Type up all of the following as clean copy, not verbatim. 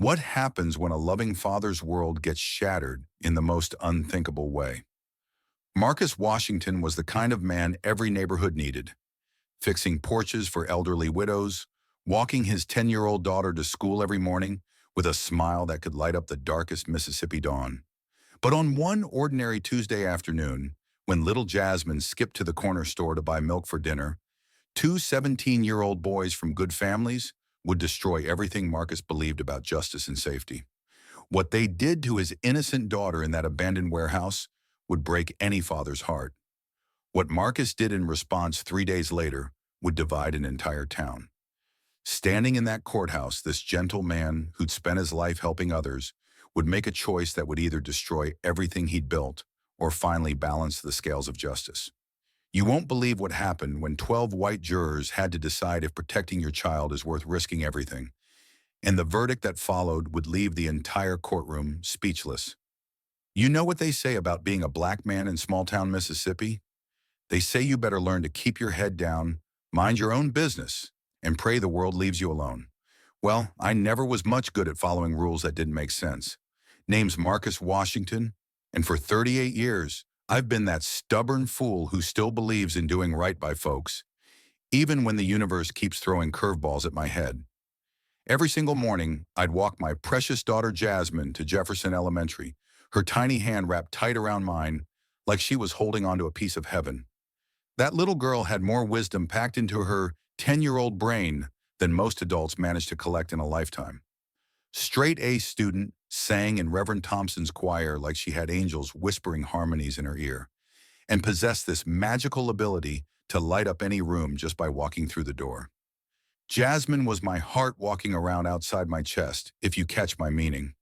What happens when a loving father's world gets shattered in the most unthinkable way? Marcus Washington was the kind of man every neighborhood needed, fixing porches for elderly widows, walking his 10-year-old daughter to school every morning with a smile that could light up the darkest Mississippi dawn. But on one ordinary Tuesday afternoon, when little Jasmine skipped to the corner store to buy milk for dinner, two 17-year-old boys from good families would destroy everything Marcus believed about justice and safety. What they did to his innocent daughter in that abandoned warehouse would break any father's heart. What Marcus did in response 3 days later would divide an entire town. Standing in that courthouse, this gentle man who'd spent his life helping others would make a choice that would either destroy everything he'd built or finally balance the scales of justice. You won't believe what happened when 12 white jurors had to decide if protecting your child is worth risking everything, and the verdict that followed would leave the entire courtroom speechless. You know what they say about being a black man in small-town Mississippi? They say you better learn to keep your head down, mind your own business, and pray the world leaves you alone. Well, I never was much good at following rules that didn't make sense. Name's Marcus Washington, and for 38 years, I've been that stubborn fool who still believes in doing right by folks, even when the universe keeps throwing curveballs at my head. Every single morning, I'd walk my precious daughter Jasmine to Jefferson Elementary, her tiny hand wrapped tight around mine, like she was holding onto a piece of heaven. That little girl had more wisdom packed into her 10-year-old brain than most adults manage to collect in a lifetime. Straight A student, sang in Reverend Thompson's choir like she had angels whispering harmonies in her ear, and possessed this magical ability to light up any room just by walking through the door. Jasmine was my heart walking around outside my chest, if you catch my meaning.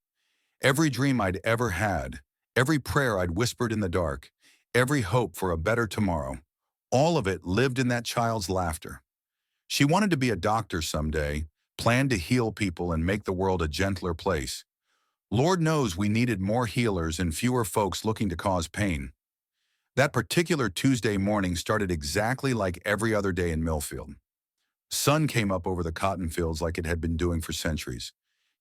Every dream I'd ever had, every prayer I'd whispered in the dark, every hope for a better tomorrow, all of it lived in that child's laughter. She wanted to be a doctor someday, planned to heal people and make the world a gentler place. Lord knows we needed more healers and fewer folks looking to cause pain. That particular Tuesday morning started exactly like every other day in Millfield. Sun came up over the cotton fields like it had been doing for centuries,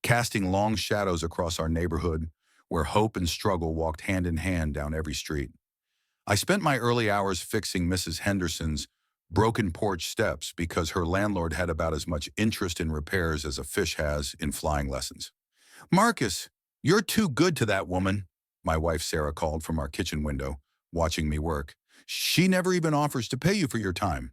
casting long shadows across our neighborhood where hope and struggle walked hand in hand down every street. I spent my early hours fixing Mrs. Henderson's broken porch steps because her landlord had about as much interest in repairs as a fish has in flying lessons. "Marcus, you're too good to that woman," my wife Sarah called from our kitchen window, watching me work. "She never even offers to pay you for your time."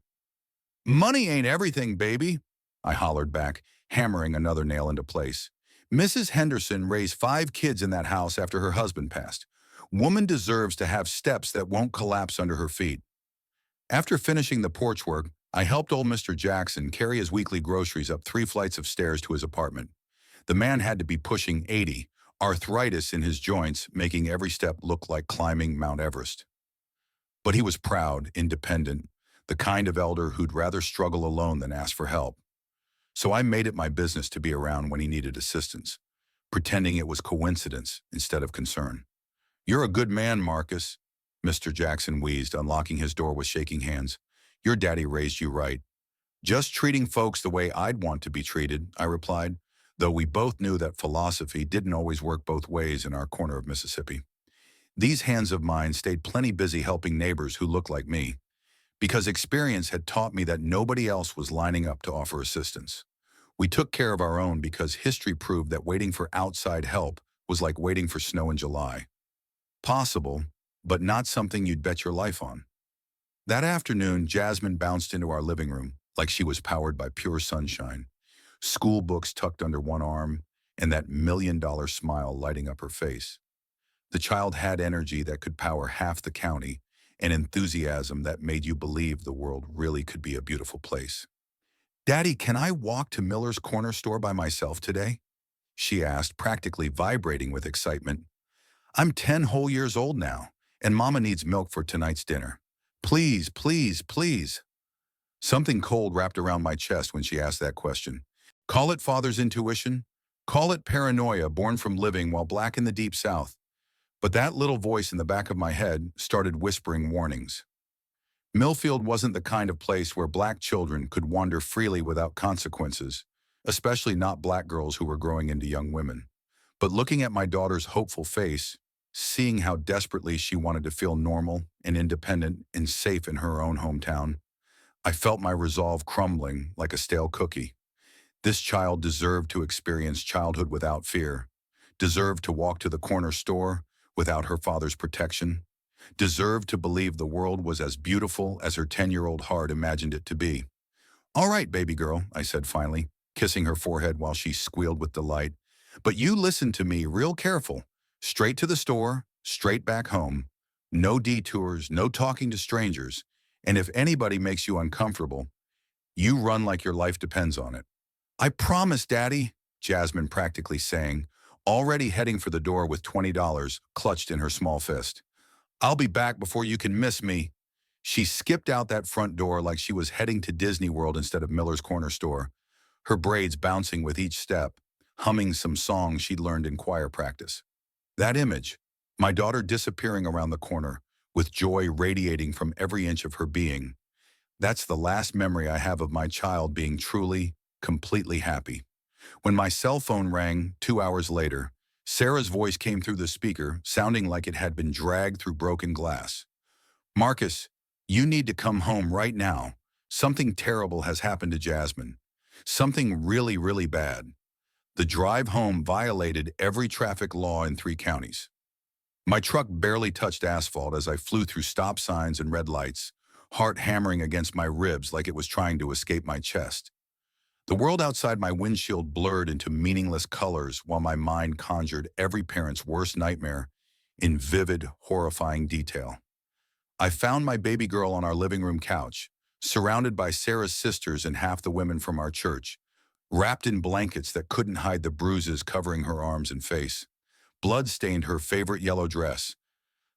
"Money ain't everything, baby," I hollered back, hammering another nail into place. "Mrs. Henderson raised 5 kids in that house after her husband passed. Woman deserves to have steps that won't collapse under her feet." After finishing the porch work, I helped old Mr. Jackson carry his weekly groceries up 3 flights of stairs to his apartment. The man had to be pushing 80, arthritis in his joints making every step look like climbing Mount Everest. But he was proud, independent, the kind of elder who'd rather struggle alone than ask for help. So I made it my business to be around when he needed assistance, pretending it was coincidence instead of concern. "You're a good man, Marcus," Mr. Jackson wheezed, unlocking his door with shaking hands. "Your daddy raised you right." "Just treating folks the way I'd want to be treated," I replied, though we both knew that philosophy didn't always work both ways in our corner of Mississippi. These hands of mine stayed plenty busy helping neighbors who looked like me, because experience had taught me that nobody else was lining up to offer assistance. We took care of our own because history proved that waiting for outside help was like waiting for snow in July. Possible, but not something you'd bet your life on. That afternoon, Jasmine bounced into our living room like she was powered by pure sunshine, school books tucked under one arm, and that $1,000,000 smile lighting up her face. The child had energy that could power half the county, and enthusiasm that made you believe the world really could be a beautiful place. "Daddy, can I walk to Miller's corner store by myself today?" she asked, practically vibrating with excitement. "I'm 10 whole years old now, and Mama needs milk for tonight's dinner. Please, please, please." Something cold wrapped around my chest when she asked that question. Call it father's intuition, call it paranoia born from living while black in the deep South. But that little voice in the back of my head started whispering warnings. Millfield wasn't the kind of place where black children could wander freely without consequences, especially not black girls who were growing into young women. But looking at my daughter's hopeful face, seeing how desperately she wanted to feel normal and independent and safe in her own hometown, I felt my resolve crumbling like a stale cookie. This child deserved to experience childhood without fear, deserved to walk to the corner store without her father's protection, deserved to believe the world was as beautiful as her 10-year-old heart imagined it to be. "All right, baby girl," I said finally, kissing her forehead while she squealed with delight. "But you listen to me real careful. Straight to the store, straight back home. No detours, no talking to strangers. And if anybody makes you uncomfortable, you run like your life depends on it." "I promise, Daddy," Jasmine practically sang, already heading for the door with $20 clutched in her small fist. "I'll be back before you can miss me." She skipped out that front door like she was heading to Disney World instead of Miller's Corner Store, her braids bouncing with each step, humming some songs she'd learned in choir practice. That image, my daughter disappearing around the corner, with joy radiating from every inch of her being, that's the last memory I have of my child being truly, completely happy. When my cell phone rang 2 hours later, Sarah's voice came through the speaker, sounding like it had been dragged through broken glass. "Marcus, you need to come home right now. Something terrible has happened to Jasmine. Something really, really bad." The drive home violated every traffic law in 3 counties. My truck barely touched asphalt as I flew through stop signs and red lights, heart hammering against my ribs like it was trying to escape my chest. The world outside my windshield blurred into meaningless colors while my mind conjured every parent's worst nightmare in vivid, horrifying detail. I found my baby girl on our living room couch, surrounded by Sarah's sisters and half the women from our church, wrapped in blankets that couldn't hide the bruises covering her arms and face. Blood stained her favorite yellow dress,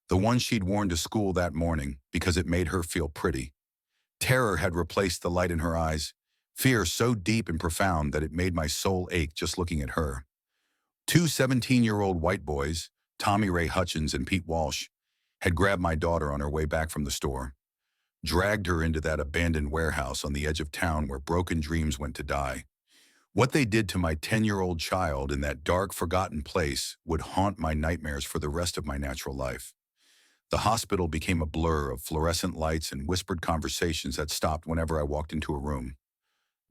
the one she'd worn to school that morning because it made her feel pretty. Terror had replaced the light in her eyes, fear so deep and profound that it made my soul ache just looking at her. Two 17-year-old white boys, Tommy Ray Hutchins and Pete Walsh, had grabbed my daughter on her way back from the store, dragged her into that abandoned warehouse on the edge of town where broken dreams went to die. What they did to my 10-year-old child in that dark, forgotten place would haunt my nightmares for the rest of my natural life. The hospital became a blur of fluorescent lights and whispered conversations that stopped whenever I walked into a room.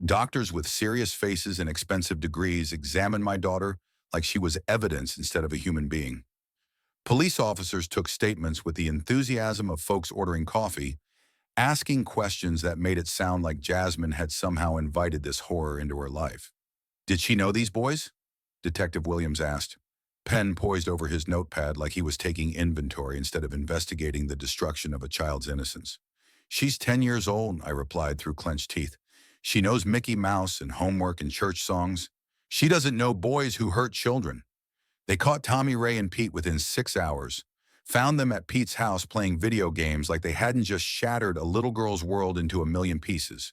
Doctors with serious faces and expensive degrees examined my daughter like she was evidence instead of a human being. Police officers took statements with the enthusiasm of folks ordering coffee, asking questions that made it sound like Jasmine had somehow invited this horror into her life. "Did she know these boys?" Detective Williams asked, pen poised over his notepad like he was taking inventory instead of investigating the destruction of a child's innocence. "She's 10 years old," I replied through clenched teeth. "She knows Mickey Mouse and homework and church songs. She doesn't know boys who hurt children. They caught Tommy Ray and Pete within 6 hours, found them at Pete's house playing video games like they hadn't just shattered a little girl's world into a million pieces.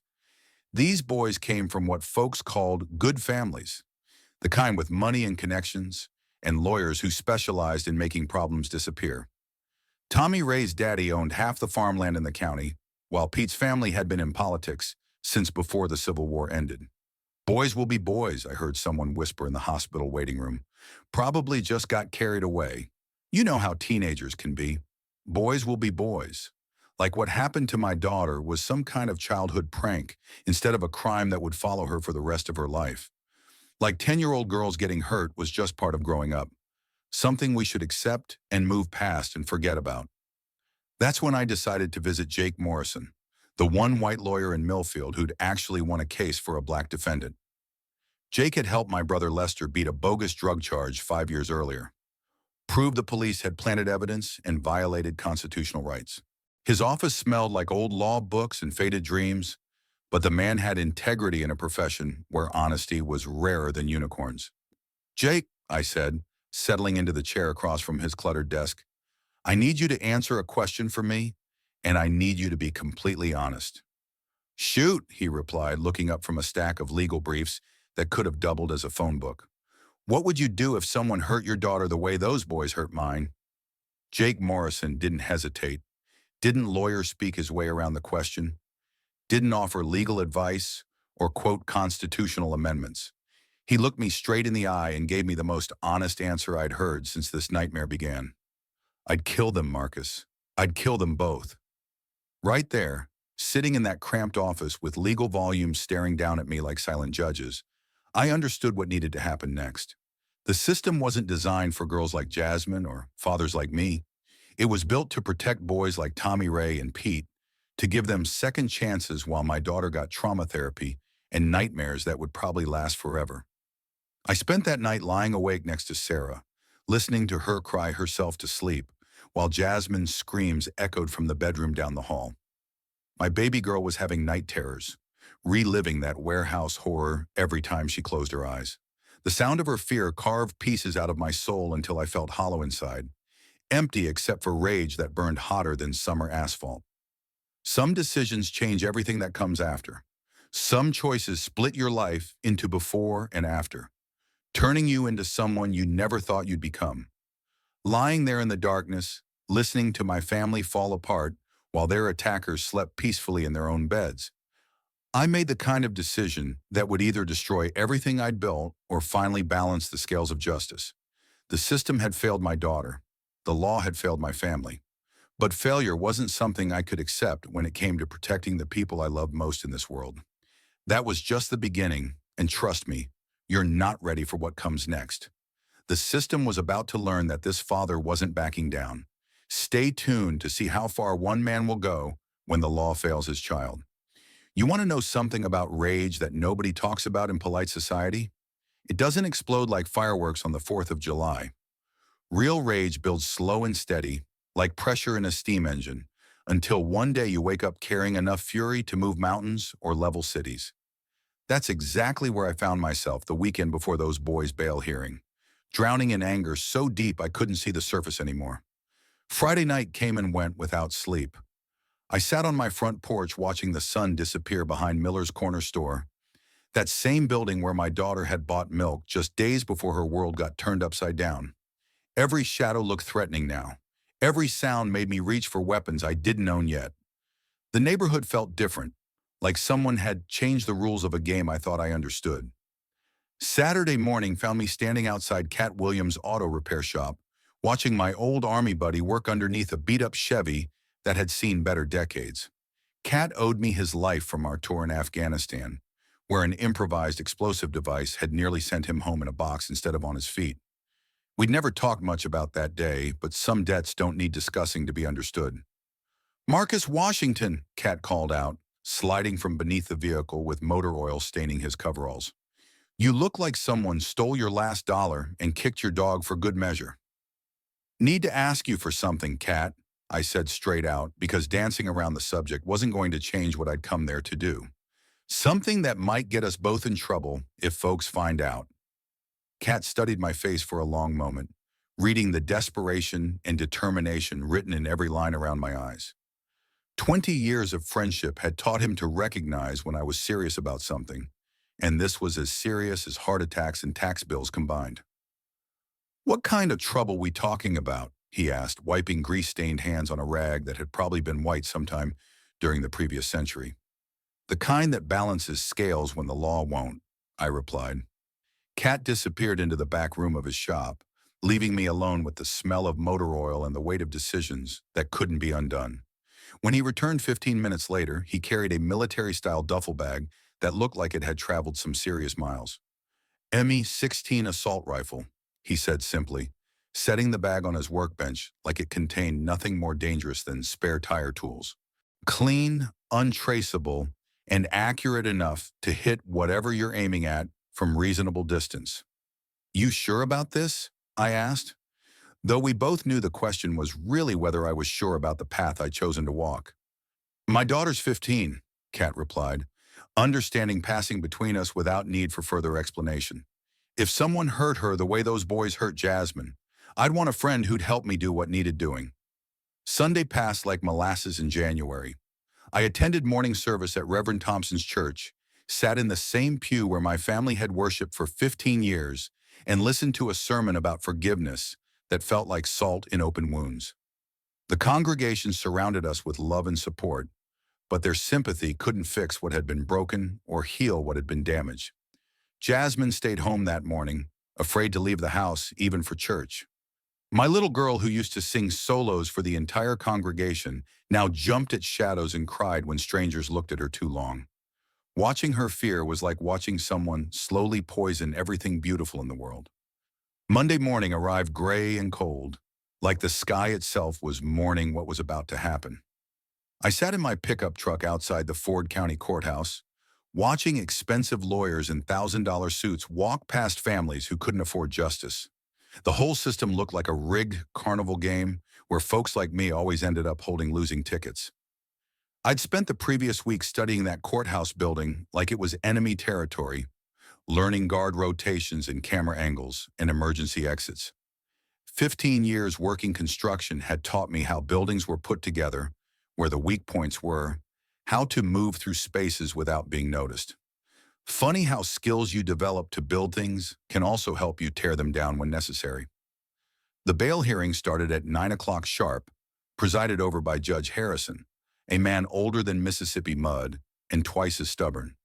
These boys came from what folks called good families, the kind with money and connections, and lawyers who specialized in making problems disappear. Tommy Ray's daddy owned half the farmland in the county, while Pete's family had been in politics since before the Civil War ended. Boys will be boys," I heard someone whisper in the hospital waiting room. "Probably just got carried away. You know how teenagers can be. Boys will be boys." Like what happened to my daughter was some kind of childhood prank instead of a crime that would follow her for the rest of her life. Like 10-year-old girls getting hurt was just part of growing up, something we should accept and move past and forget about. That's when I decided to visit Jake Morrison, the one white lawyer in Millfield who'd actually won a case for a black defendant. Jake had helped my brother Lester beat a bogus drug charge 5 years earlier, proved the police had planted evidence and violated constitutional rights. His office smelled like old law books and faded dreams, but the man had integrity in a profession where honesty was rarer than unicorns. "Jake," I said, settling into the chair across from his cluttered desk, "I need you to answer a question for me, and I need you to be completely honest." "Shoot," he replied, looking up from a stack of legal briefs that could have doubled as a phone book. "What would you do if someone hurt your daughter the way those boys hurt mine?" Jake Morrison didn't hesitate, didn't lawyer speak his way around the question, didn't offer legal advice or quote constitutional amendments. He looked me straight in the eye and gave me the most honest answer I'd heard since this nightmare began. I'd kill them, Marcus. I'd kill them both. Right there, sitting in that cramped office with legal volumes staring down at me like silent judges, I understood what needed to happen next. The system wasn't designed for girls like Jasmine or fathers like me. It was built to protect boys like Tommy Ray and Pete, to give them second chances while my daughter got trauma therapy and nightmares that would probably last forever. I spent that night lying awake next to Sarah, listening to her cry herself to sleep, while Jasmine's screams echoed from the bedroom down the hall. My baby girl was having night terrors, reliving that warehouse horror every time she closed her eyes. The sound of her fear carved pieces out of my soul until I felt hollow inside, empty except for rage that burned hotter than summer asphalt. Some decisions change everything that comes after. Some choices split your life into before and after, turning you into someone you never thought you'd become. Lying there in the darkness, listening to my family fall apart while their attackers slept peacefully in their own beds, I made the kind of decision that would either destroy everything I'd built or finally balance the scales of justice. The system had failed my daughter. The law had failed my family. But failure wasn't something I could accept when it came to protecting the people I loved most in this world. That was just the beginning, and trust me, you're not ready for what comes next. The system was about to learn that this father wasn't backing down. Stay tuned to see how far one man will go when the law fails his child. You want to know something about rage that nobody talks about in polite society? It doesn't explode like fireworks on the 4th of July. Real rage builds slow and steady, like pressure in a steam engine, until one day you wake up carrying enough fury to move mountains or level cities. That's exactly where I found myself the weekend before those boys' bail hearing, drowning in anger so deep I couldn't see the surface anymore. Friday night came and went without sleep. I sat on my front porch watching the sun disappear behind Miller's Corner Store, that same building where my daughter had bought milk just days before her world got turned upside down. Every shadow looked threatening now. Every sound made me reach for weapons I didn't own yet. The neighborhood felt different, like someone had changed the rules of a game I thought I understood. Saturday morning found me standing outside Cat Williams' auto repair shop, watching my old Army buddy work underneath a beat-up Chevy that had seen better decades. Cat owed me his life from our tour in Afghanistan, where an improvised explosive device had nearly sent him home in a box instead of on his feet. We'd never talked much about that day, but some debts don't need discussing to be understood. "Marcus Washington," Cat called out, sliding from beneath the vehicle with motor oil staining his coveralls. "You look like someone stole your last dollar and kicked your dog for good measure." "Need to ask you for something, Cat," I said straight out, because dancing around the subject wasn't going to change what I'd come there to do. Something that might get us both in trouble if folks find out. Cat studied my face for a long moment, reading the desperation and determination written in every line around my eyes. 20 years of friendship had taught him to recognize when I was serious about something, and this was as serious as heart attacks and tax bills combined. "What kind of trouble we talking about?" he asked, wiping grease-stained hands on a rag that had probably been white sometime during the previous century. "The kind that balances scales when the law won't," I replied. Cat disappeared into the back room of his shop, leaving me alone with the smell of motor oil and the weight of decisions that couldn't be undone. When he returned 15 minutes later, he carried a military-style duffel bag that looked like it had traveled some serious miles. "ME-16 assault rifle," he said simply, setting the bag on his workbench like it contained nothing more dangerous than spare tire tools. "Clean, untraceable, and accurate enough to hit whatever you're aiming at from reasonable distance." "You sure about this?" I asked, though we both knew the question was really whether I was sure about the path I'd chosen to walk. "My daughter's 15, Kat replied, understanding passing between us without need for further explanation. "If someone hurt her the way those boys hurt Jasmine, I'd want a friend who'd help me do what needed doing." Sunday passed like molasses in January. I attended morning service at Reverend Thompson's church, sat in the same pew where my family had worshiped for 15 years, and listened to a sermon about forgiveness that felt like salt in open wounds. The congregation surrounded us with love and support, but their sympathy couldn't fix what had been broken or heal what had been damaged. Jasmine stayed home that morning, afraid to leave the house, even for church. My little girl, who used to sing solos for the entire congregation, now jumped at shadows and cried when strangers looked at her too long. Watching her fear was like watching someone slowly poison everything beautiful in the world. Monday morning arrived gray and cold, like the sky itself was mourning what was about to happen. I sat in my pickup truck outside the Ford County Courthouse, watching expensive lawyers in $1,000 suits walk past families who couldn't afford justice. The whole system looked like a rigged carnival game where folks like me always ended up holding losing tickets. I'd spent the previous week studying that courthouse building like it was enemy territory, learning guard rotations and camera angles and emergency exits. 15 years working construction had taught me how buildings were put together, where the weak points were, how to move through spaces without being noticed. Funny how skills you develop to build things can also help you tear them down when necessary. The bail hearing started at 9 o'clock sharp, presided over by Judge Harrison, a man older than Mississippi mud and twice as stubborn.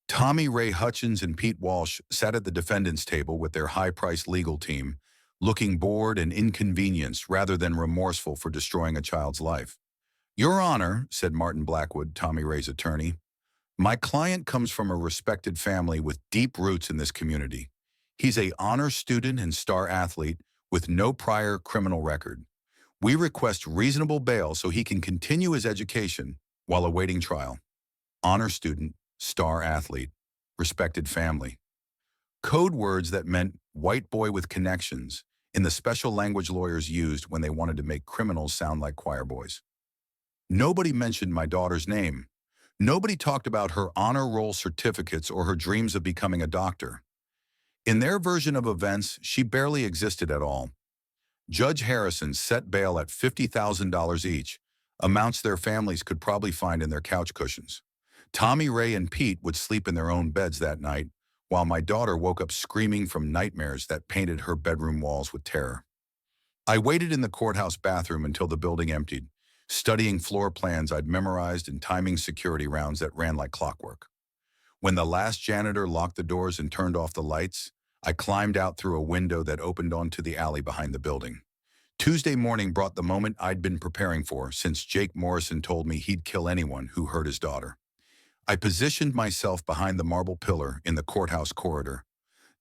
Tommy Ray Hutchins and Pete Walsh sat at the defendant's table with their high-priced legal team, looking bored and inconvenienced rather than remorseful for destroying a child's life. "Your Honor," said Martin Blackwood, Tommy Ray's attorney, "my client comes from a respected family with deep roots in this community. He's an honor student and star athlete with no prior criminal record. We request reasonable bail so he can continue his education while awaiting trial." Honor student, star athlete, respected family. Code words that meant white boy with connections in the special language lawyers used when they wanted to make criminals sound like choir boys. Nobody mentioned my daughter's name. Nobody talked about her honor roll certificates or her dreams of becoming a doctor. In their version of events, she barely existed at all. Judge Harrison set bail at $50,000 each, amounts their families could probably find in their couch cushions. Tommy Ray and Pete would sleep in their own beds that night, while my daughter woke up screaming from nightmares that painted her bedroom walls with terror. I waited in the courthouse bathroom until the building emptied, studying floor plans I'd memorized and timing security rounds that ran like clockwork. When the last janitor locked the doors and turned off the lights, I climbed out through a window that opened onto the alley behind the building. Tuesday morning brought the moment I'd been preparing for since Jake Morrison told me he'd kill anyone who hurt his daughter. I positioned myself behind the marble pillar in the courthouse corridor,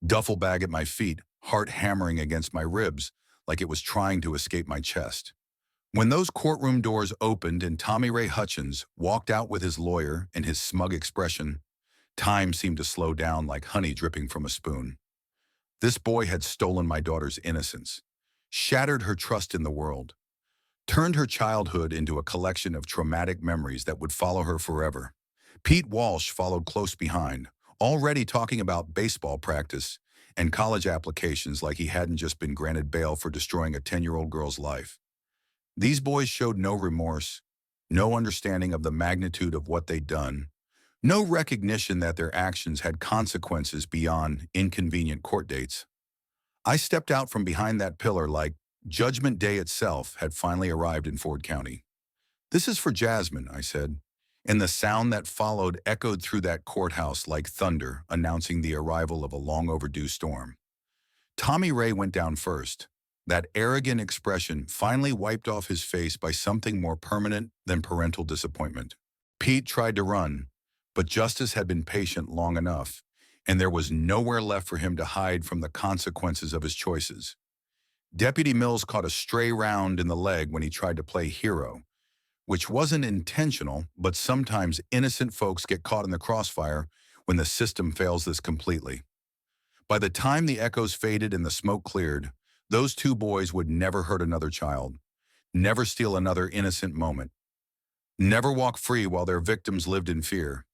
duffel bag at my feet, heart hammering against my ribs like it was trying to escape my chest. When those courtroom doors opened and Tommy Ray Hutchins walked out with his lawyer and his smug expression, time seemed to slow down like honey dripping from a spoon. This boy had stolen my daughter's innocence, shattered her trust in the world, turned her childhood into a collection of traumatic memories that would follow her forever. Pete Walsh followed close behind, already talking about baseball practice and college applications like he hadn't just been granted bail for destroying a 10-year-old girl's life. These boys showed no remorse, no understanding of the magnitude of what they'd done, no recognition that their actions had consequences beyond inconvenient court dates. I stepped out from behind that pillar like Judgment Day itself had finally arrived in Ford County. "This is for Jasmine," I said, and the sound that followed echoed through that courthouse like thunder, announcing the arrival of a long overdue storm. Tommy Ray went down first, that arrogant expression finally wiped off his face by something more permanent than parental disappointment. Pete tried to run, but justice had been patient long enough, and there was nowhere left for him to hide from the consequences of his choices. Deputy Mills caught a stray round in the leg when he tried to play hero, which wasn't intentional, but sometimes innocent folks get caught in the crossfire when the system fails this completely. By the time the echoes faded and the smoke cleared, those two boys would never hurt another child, never steal another innocent moment, never walk free while their victims lived in fear.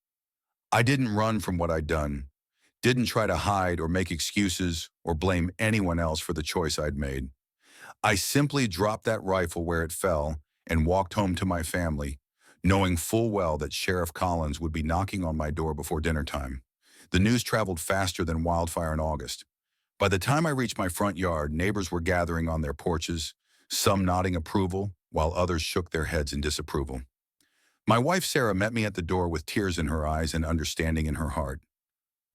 I didn't run from what I'd done, didn't try to hide or make excuses or blame anyone else for the choice I'd made. I simply dropped that rifle where it fell and walked home to my family, knowing full well that Sheriff Collins would be knocking on my door before dinner time. The news traveled faster than wildfire in August. By the time I reached my front yard, neighbors were gathering on their porches, some nodding approval, while others shook their heads in disapproval. My wife Sarah met me at the door with tears in her eyes and understanding in her heart.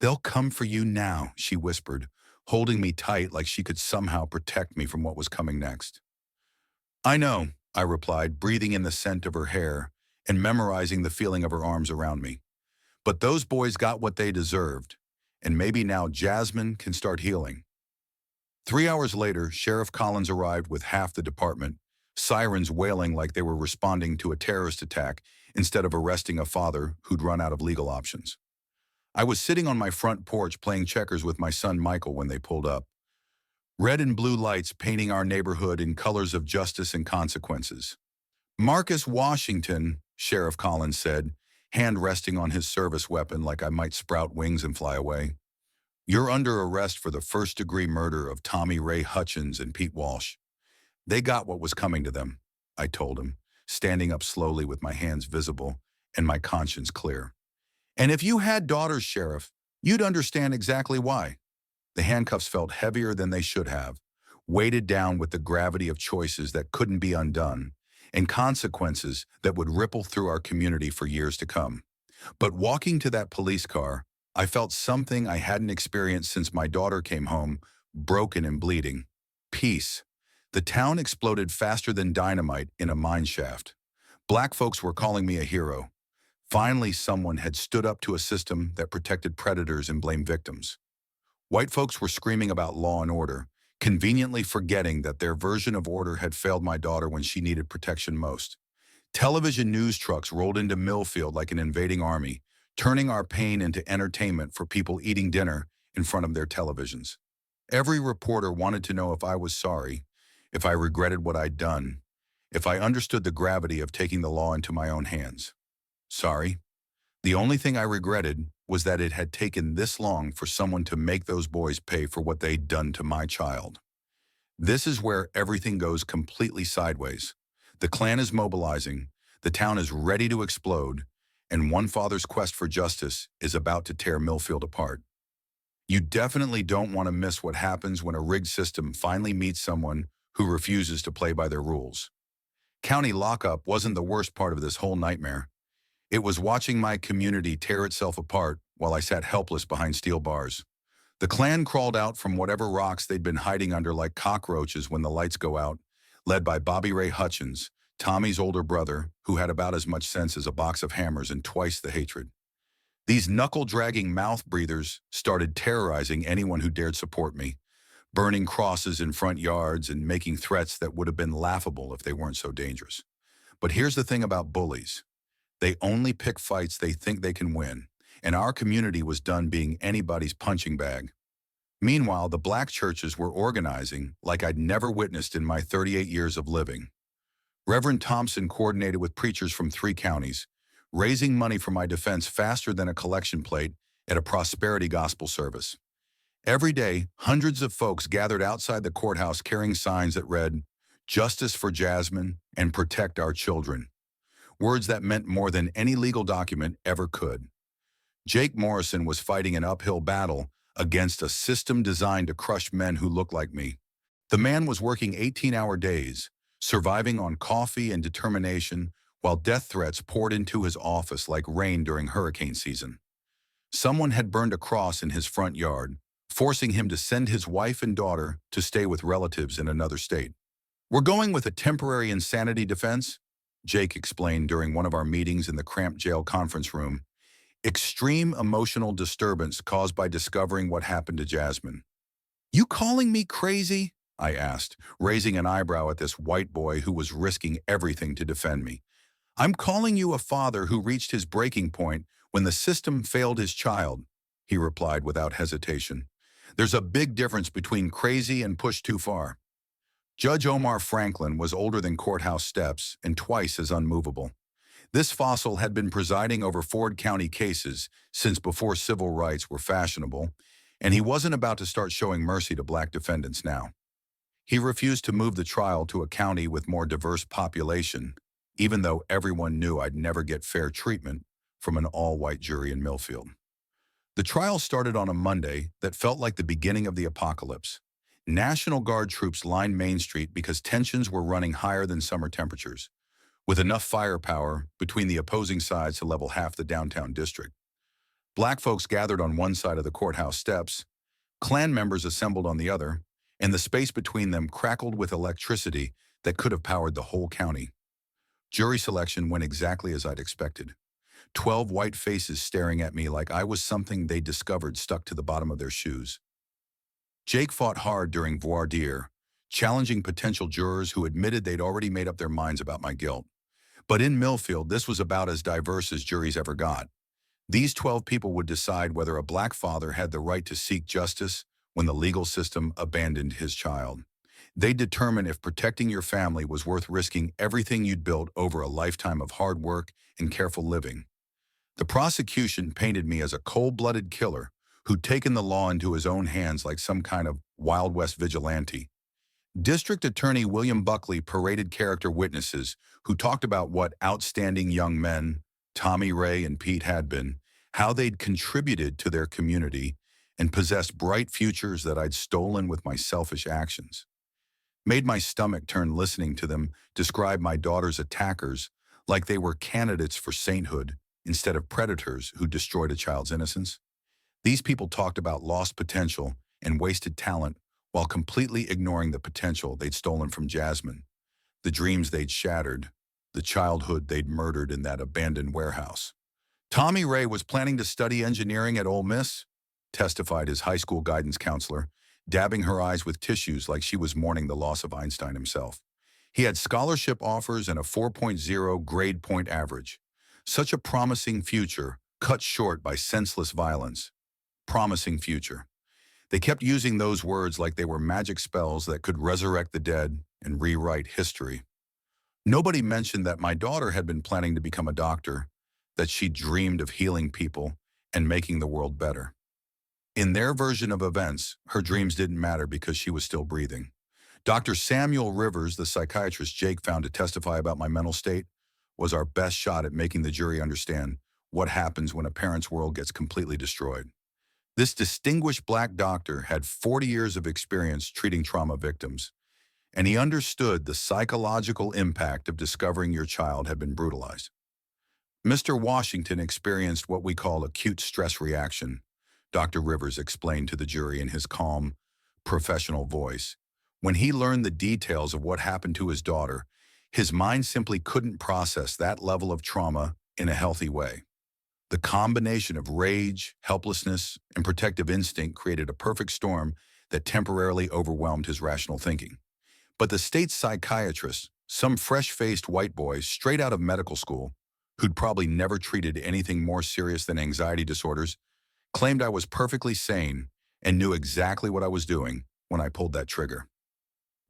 "They'll come for you now," she whispered, holding me tight like she could somehow protect me from what was coming next. "I know," I replied, breathing in the scent of her hair and memorizing the feeling of her arms around me. "But those boys got what they deserved, and maybe now Jasmine can start healing." 3 hours later, Sheriff Collins arrived with half the department, sirens wailing like they were responding to a terrorist attack instead of arresting a father who'd run out of legal options. I was sitting on my front porch playing checkers with my son Michael when they pulled up. Red and blue lights painting our neighborhood in colors of justice and consequences. "Marcus Washington," Sheriff Collins said, hand resting on his service weapon like I might sprout wings and fly away. "You're under arrest for the first-degree murder of Tommy Ray Hutchins and Pete Walsh." "They got what was coming to them," I told him, standing up slowly with my hands visible and my conscience clear. "And if you had daughters, Sheriff, you'd understand exactly why." The handcuffs felt heavier than they should have, weighted down with the gravity of choices that couldn't be undone, and consequences that would ripple through our community for years to come. But walking to that police car, I felt something I hadn't experienced since my daughter came home, broken and bleeding. Peace. The town exploded faster than dynamite in a mine shaft. Black folks were calling me a hero. Finally, someone had stood up to a system that protected predators and blamed victims. White folks were screaming about law and order, conveniently forgetting that their version of order had failed my daughter when she needed protection most. Television news trucks rolled into Millfield like an invading army, turning our pain into entertainment for people eating dinner in front of their televisions. Every reporter wanted to know if I was sorry, if I regretted what I'd done, if I understood the gravity of taking the law into my own hands. Sorry. The only thing I regretted was that it had taken this long for someone to make those boys pay for what they'd done to my child. This is where everything goes completely sideways. The Klan is mobilizing, the town is ready to explode, and one father's quest for justice is about to tear Millfield apart. You definitely don't want to miss what happens when a rigged system finally meets someone who refuses to play by their rules. County lockup wasn't the worst part of this whole nightmare. It was watching my community tear itself apart while I sat helpless behind steel bars. The Klan crawled out from whatever rocks they'd been hiding under like cockroaches when the lights go out, led by Bobby Ray Hutchins, Tommy's older brother, who had about as much sense as a box of hammers and twice the hatred. These knuckle-dragging mouth breathers started terrorizing anyone who dared support me, burning crosses in front yards and making threats that would have been laughable if they weren't so dangerous. But here's the thing about bullies. They only pick fights they think they can win, and our community was done being anybody's punching bag. Meanwhile, the black churches were organizing like I'd never witnessed in my 38 years of living. Reverend Thompson coordinated with preachers from 3 counties, raising money for my defense faster than a collection plate at a prosperity gospel service. Every day, hundreds of folks gathered outside the courthouse carrying signs that read, "Justice for Jasmine" and "Protect our children." Words that meant more than any legal document ever could. Jake Morrison was fighting an uphill battle against a system designed to crush men who looked like me. The man was working 18-hour days, surviving on coffee and determination, while death threats poured into his office like rain during hurricane season. Someone had burned a cross in his front yard, forcing him to send his wife and daughter to stay with relatives in another state. "We're going with a temporary insanity defense," Jake explained during one of our meetings in the cramped jail conference room. "Extreme emotional disturbance caused by discovering what happened to Jasmine." "You calling me crazy?" I asked, raising an eyebrow at this white boy who was risking everything to defend me. "I'm calling you a father who reached his breaking point when the system failed his child," he replied without hesitation. "There's a big difference between crazy and pushed too far." Judge Omar Franklin was older than courthouse steps and twice as unmovable. This fossil had been presiding over Ford County cases since before civil rights were fashionable, and he wasn't about to start showing mercy to black defendants now. He refused to move the trial to a county with more diverse population, even though everyone knew I'd never get fair treatment from an all-white jury in Millfield. The trial started on a Monday that felt like the beginning of the apocalypse. National Guard troops lined Main Street because tensions were running higher than summer temperatures, with enough firepower between the opposing sides to level half the downtown district. Black folks gathered on one side of the courthouse steps, Klan members assembled on the other, and the space between them crackled with electricity that could have powered the whole county. Jury selection went exactly as I'd expected. 12 white faces staring at me like I was something they discovered stuck to the bottom of their shoes. Jake fought hard during voir dire, challenging potential jurors who admitted they'd already made up their minds about my guilt. But in Millfield, this was about as diverse as juries ever got. These 12 people would decide whether a black father had the right to seek justice when the legal system abandoned his child. They'd determine if protecting your family was worth risking everything you'd built over a lifetime of hard work and careful living. The prosecution painted me as a cold-blooded killer who'd taken the law into his own hands like some kind of Wild West vigilante. District Attorney William Buckley paraded character witnesses who talked about what outstanding young men Tommy Ray and Pete had been, how they'd contributed to their community, and possessed bright futures that I'd stolen with my selfish actions. Made my stomach turn listening to them describe my daughter's attackers like they were candidates for sainthood instead of predators who destroyed a child's innocence. These people talked about lost potential and wasted talent while completely ignoring the potential they'd stolen from Jasmine, the dreams they'd shattered, the childhood they'd murdered in that abandoned warehouse. Tommy Ray was planning to study engineering at Ole Miss, testified his high school guidance counselor, dabbing her eyes with tissues like she was mourning the loss of Einstein himself. He had scholarship offers and a 4.0 grade point average. Such a promising future, cut short by senseless violence. Promising future. They kept using those words like they were magic spells that could resurrect the dead and rewrite history. Nobody mentioned that my daughter had been planning to become a doctor, that she dreamed of healing people and making the world better. In their version of events, her dreams didn't matter because she was still breathing. Dr. Samuel Rivers, the psychiatrist Jake found to testify about my mental state, was our best shot at making the jury understand what happens when a parent's world gets completely destroyed. This distinguished black doctor had 40 years of experience treating trauma victims, and he understood the psychological impact of discovering your child had been brutalized. Mr. Washington experienced what we call acute stress reaction, Dr. Rivers explained to the jury in his calm, professional voice. When he learned the details of what happened to his daughter, his mind simply couldn't process that level of trauma in a healthy way. The combination of rage, helplessness, and protective instinct created a perfect storm that temporarily overwhelmed his rational thinking. But the state psychiatrist, some fresh-faced white boy straight out of medical school, who'd probably never treated anything more serious than anxiety disorders, claimed I was perfectly sane and knew exactly what I was doing when I pulled that trigger.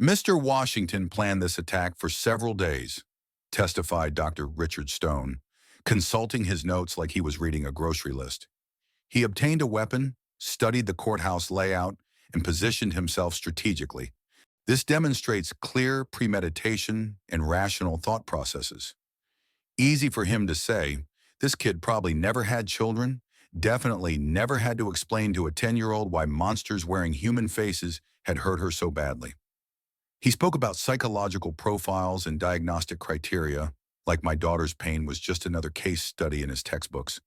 Mr. Washington planned this attack for several days, testified Dr. Richard Stone, consulting his notes like he was reading a grocery list. He obtained a weapon, studied the courthouse layout, and positioned himself strategically. This demonstrates clear premeditation and rational thought processes. Easy for him to say, this kid probably never had children, definitely never had to explain to a 10-year-old why monsters wearing human faces had hurt her so badly. He spoke about psychological profiles and diagnostic criteria, like my daughter's pain was just another case study in his textbooks.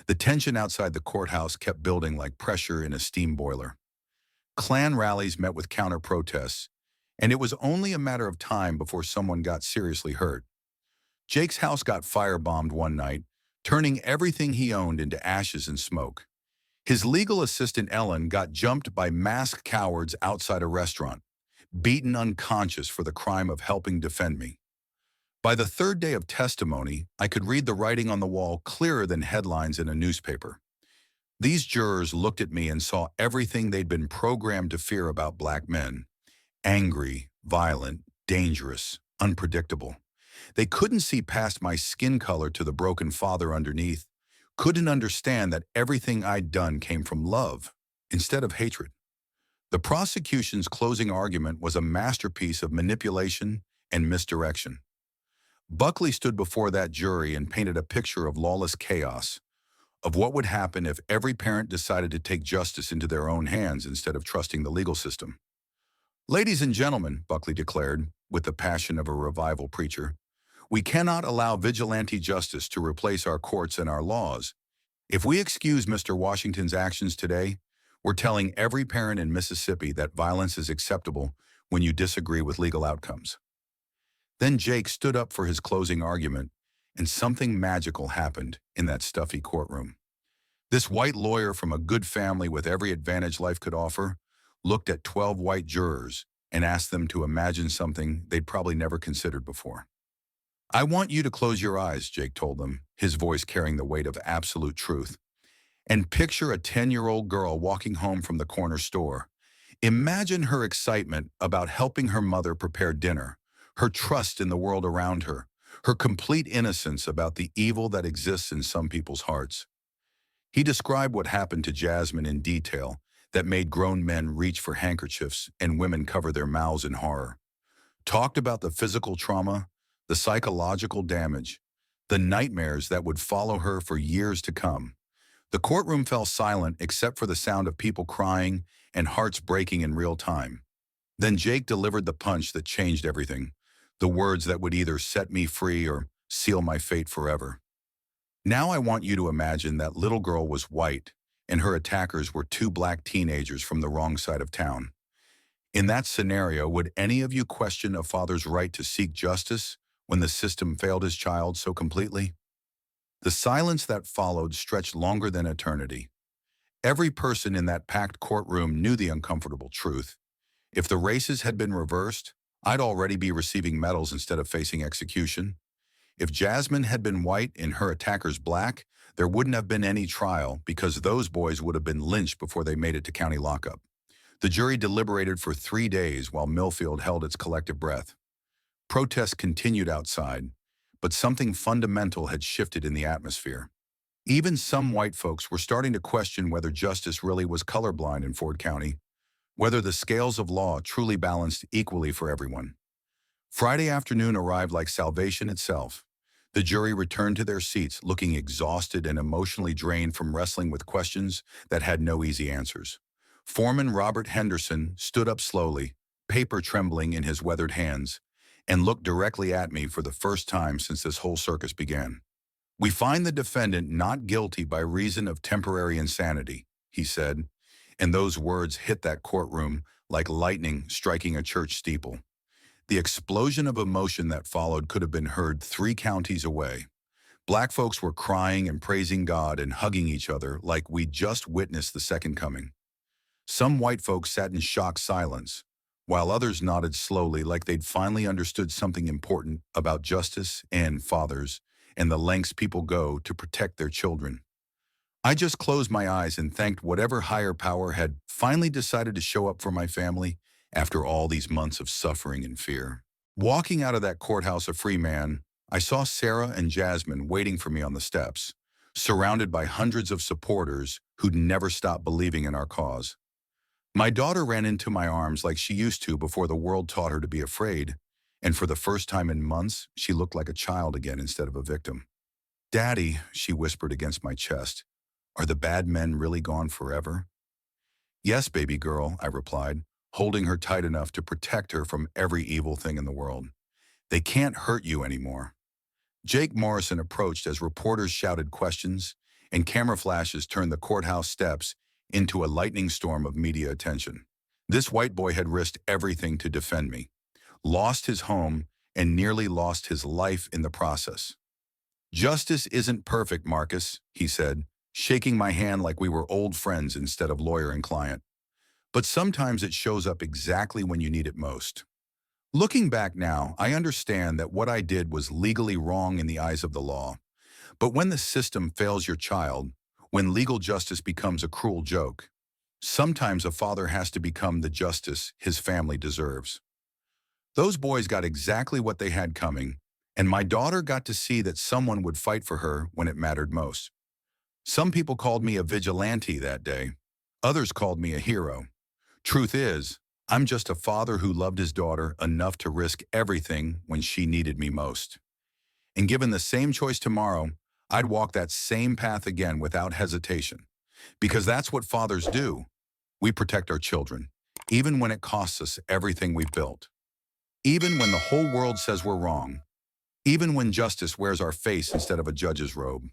The tension outside the courthouse kept building like pressure in a steam boiler. Klan rallies met with counter-protests, and it was only a matter of time before someone got seriously hurt. Jake's house got firebombed one night, turning everything he owned into ashes and smoke. His legal assistant Ellen got jumped by masked cowards outside a restaurant, beaten unconscious for the crime of helping defend me. By the third day of testimony, I could read the writing on the wall clearer than headlines in a newspaper. These jurors looked at me and saw everything they'd been programmed to fear about black men: angry, violent, dangerous, unpredictable. They couldn't see past my skin color to the broken father underneath, couldn't understand that everything I'd done came from love instead of hatred. The prosecution's closing argument was a masterpiece of manipulation and misdirection. Buckley stood before that jury and painted a picture of lawless chaos, of what would happen if every parent decided to take justice into their own hands instead of trusting the legal system. "Ladies and gentlemen," Buckley declared, with the passion of a revival preacher, "we cannot allow vigilante justice to replace our courts and our laws. If we excuse Mr. Washington's actions today, we're telling every parent in Mississippi that violence is acceptable when you disagree with legal outcomes. Then Jake stood up for his closing argument, and something magical happened in that stuffy courtroom. This white lawyer from a good family with every advantage life could offer looked at 12 white jurors and asked them to imagine something they'd probably never considered before. "I want you to close your eyes," Jake told them, his voice carrying the weight of absolute truth, "and picture a 10-year-old girl walking home from the corner store. Imagine her excitement about helping her mother prepare dinner, her trust in the world around her, her complete innocence about the evil that exists in some people's hearts." He described what happened to Jasmine in detail that made grown men reach for handkerchiefs and women cover their mouths in horror. Talked about the physical trauma, the psychological damage, the nightmares that would follow her for years to come. The courtroom fell silent except for the sound of people crying and hearts breaking in real time. Then Jake delivered the punch that changed everything, the words that would either set me free or seal my fate forever. "Now I want you to imagine that little girl was white and her attackers were two black teenagers from the wrong side of town. In that scenario, would any of you question a father's right to seek justice when the system failed his child so completely?" The silence that followed stretched longer than eternity. Every person in that packed courtroom knew the uncomfortable truth. If the races had been reversed, I'd already be receiving medals instead of facing execution. If Jasmine had been white and her attackers black, there wouldn't have been any trial because those boys would have been lynched before they made it to county lockup. The jury deliberated for 3 days while Millfield held its collective breath. Protests continued outside, but something fundamental had shifted in the atmosphere. Even some white folks were starting to question whether justice really was colorblind in Ford County, whether the scales of law truly balanced equally for everyone. Friday afternoon arrived like salvation itself. The jury returned to their seats, looking exhausted and emotionally drained from wrestling with questions that had no easy answers. Foreman Robert Henderson stood up slowly, paper trembling in his weathered hands, and looked directly at me for the first time since this whole circus began. "We find the defendant not guilty by reason of temporary insanity," he said, and those words hit that courtroom like lightning striking a church steeple. The explosion of emotion that followed could have been heard 3 counties away. Black folks were crying and praising God and hugging each other like we'd just witnessed the second coming. Some white folks sat in shocked silence, while others nodded slowly like they'd finally understood something important about justice and fathers and the lengths people go to protect their children. I just closed my eyes and thanked whatever higher power had finally decided to show up for my family after all these months of suffering and fear. Walking out of that courthouse a free man, I saw Sarah and Jasmine waiting for me on the steps, surrounded by hundreds of supporters who'd never stopped believing in our cause. My daughter ran into my arms like she used to before the world taught her to be afraid, and for the first time in months, she looked like a child again instead of a victim. "Daddy," she whispered against my chest, "are the bad men really gone forever?" "Yes, baby girl," I replied, holding her tight enough to protect her from every evil thing in the world. "They can't hurt you anymore." Jake Morrison approached as reporters shouted questions, and camera flashes turned the courthouse steps into a lightning storm of media attention. This white boy had risked everything to defend me, lost his home, and nearly lost his life in the process. "Justice isn't perfect, Marcus," he said, shaking my hand like we were old friends instead of lawyer and client. "But sometimes it shows up exactly when you need it most." Looking back now, I understand that what I did was legally wrong in the eyes of the law. But when the system fails your child, when legal justice becomes a cruel joke, sometimes a father has to become the justice his family deserves. Those boys got exactly what they had coming, and my daughter got to see that someone would fight for her when it mattered most. Some people called me a vigilante that day. Others called me a hero. Truth is, I'm just a father who loved his daughter enough to risk everything when she needed me most. And given the same choice tomorrow, I'd walk that same path again without hesitation. Because that's what fathers do. We protect our children, even when it costs us everything we've built. Even when the whole world says we're wrong. Even when justice wears our face instead of a judge's robe.